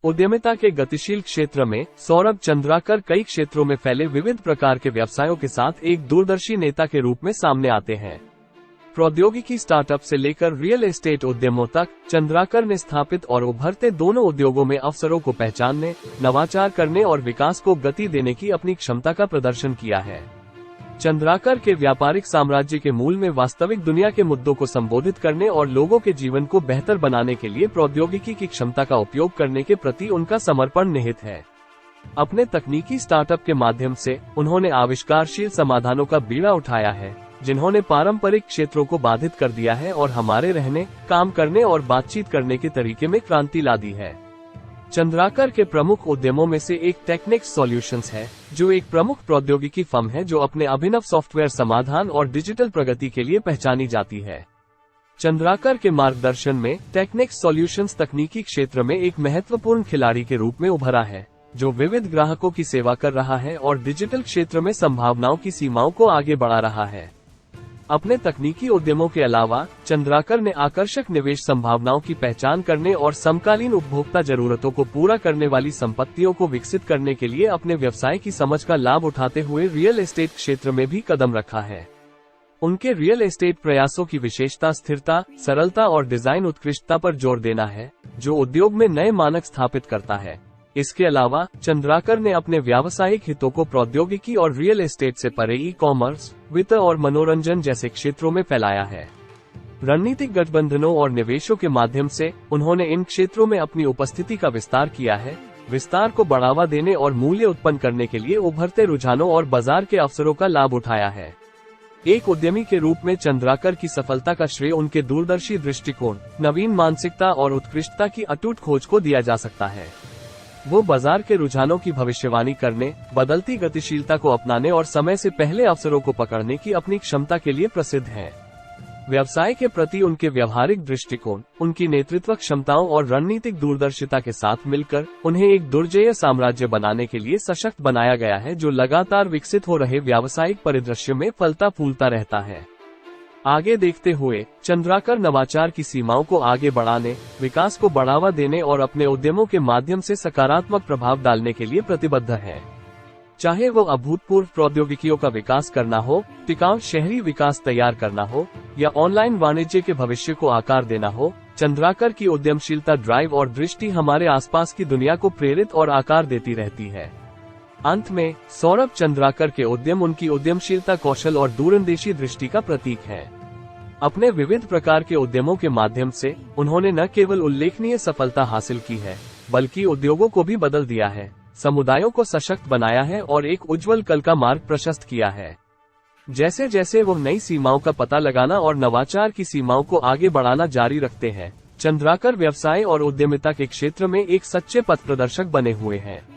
उद्यमिता के गतिशील क्षेत्र में सौरभ चंद्राकर कई क्षेत्रों में फैले विविध प्रकार के व्यवसायों के साथ एक दूरदर्शी नेता के रूप में सामने आते हैं। प्रौद्योगिकी स्टार्टअप से लेकर रियल एस्टेट उद्यमों तक चंद्राकर ने स्थापित और उभरते दोनों उद्योगों में अवसरों को पहचानने, नवाचार करने और विकास को गति देने की अपनी क्षमता का प्रदर्शन किया है। चंद्राकर के व्यापारिक साम्राज्य के मूल में वास्तविक दुनिया के मुद्दों को संबोधित करने और लोगों के जीवन को बेहतर बनाने के लिए प्रौद्योगिकी की क्षमता का उपयोग करने के प्रति उनका समर्पण निहित है। अपने तकनीकी स्टार्टअप के माध्यम से उन्होंने आविष्कारशील समाधानों का बीड़ा उठाया है, जिन्होंने पारंपरिक क्षेत्रों को बाधित कर दिया है और हमारे रहने, काम करने और बातचीत करने के तरीके में क्रांति ला दी है। चंद्राकर के प्रमुख उद्यमों में से एक टेक्निक्स सॉल्यूशंस है, जो एक प्रमुख प्रौद्योगिकी फर्म है जो अपने अभिनव सॉफ्टवेयर समाधान और डिजिटल प्रगति के लिए पहचानी जाती है। चंद्राकर के मार्गदर्शन में टेक्निक्स सॉल्यूशंस तकनीकी क्षेत्र में एक महत्वपूर्ण खिलाड़ी के रूप में उभरा है, जो विविध ग्राहकों की सेवा कर रहा है और डिजिटल क्षेत्र में संभावनाओं की सीमाओं को आगे बढ़ा रहा है। अपने तकनीकी उद्यमों के अलावा चंद्राकर ने आकर्षक निवेश संभावनाओं की पहचान करने और समकालीन उपभोक्ता जरूरतों को पूरा करने वाली संपत्तियों को विकसित करने के लिए अपने व्यवसाय की समझ का लाभ उठाते हुए रियल एस्टेट क्षेत्र में भी कदम रखा है। उनके रियल एस्टेट प्रयासों की विशेषता स्थिरता, सरलता और डिजाइन उत्कृष्टता पर जोर देना है, जो उद्योग में नए मानक स्थापित करता है। इसके अलावा चंद्राकर ने अपने व्यावसायिक हितों को प्रौद्योगिकी और रियल एस्टेट से परे ई-कॉमर्स, वित्त और मनोरंजन जैसे क्षेत्रों में फैलाया है। रणनीतिक गठबंधनों और निवेशों के माध्यम से उन्होंने इन क्षेत्रों में अपनी उपस्थिति का विस्तार किया है, विस्तार को बढ़ावा देने और मूल्य उत्पन्न करने के लिए उभरते रुझानों और बाजार के अवसरों का लाभ उठाया है। एक उद्यमी के रूप में चंद्राकर की सफलता का श्रेय उनके दूरदर्शी दृष्टिकोण, नवीन मानसिकता और उत्कृष्टता की अटूट खोज को दिया जा सकता है। वो बाजार के रुझानों की भविष्यवाणी करने, बदलती गतिशीलता को अपनाने और समय से पहले अवसरों को पकड़ने की अपनी क्षमता के लिए प्रसिद्ध हैं। व्यवसाय के प्रति उनके व्यवहारिक दृष्टिकोण, उनकी नेतृत्व क्षमताओं और रणनीतिक दूरदर्शिता के साथ मिलकर उन्हें एक दुर्जेय साम्राज्य बनाने के लिए सशक्त बनाया गया है, जो लगातार विकसित हो रहे व्यावसायिक परिदृश्य में फलता फूलता रहता है। आगे देखते हुए चंद्राकर नवाचार की सीमाओं को आगे बढ़ाने, विकास को बढ़ावा देने और अपने उद्यमों के माध्यम से सकारात्मक प्रभाव डालने के लिए प्रतिबद्ध है। चाहे वो अभूतपूर्व प्रौद्योगिकियों का विकास करना हो, टिकाऊ शहरी विकास तैयार करना हो या ऑनलाइन वाणिज्य के भविष्य को आकार देना हो, चंद्राकर की उद्यमशीलता ड्राइव और दृष्टि हमारे आसपास की दुनिया को प्रेरित और आकार देती रहती है। अंत में सौरभ चंद्राकर के उद्यम उनकी उद्यमशीलता, कौशल और दूरंदेशी दृष्टि का प्रतीक है। अपने विविध प्रकार के उद्यमों के माध्यम से उन्होंने न केवल उल्लेखनीय सफलता हासिल की है, बल्कि उद्योगों को भी बदल दिया है, समुदायों को सशक्त बनाया है और एक उज्जवल कल का मार्ग प्रशस्त किया है। जैसे जैसे वो नई सीमाओं का पता लगाना और नवाचार की सीमाओं को आगे बढ़ाना जारी रखते हैं, चंद्राकर व्यवसाय और उद्यमिता के क्षेत्र में एक सच्चे पथ प्रदर्शक बने हुए हैं।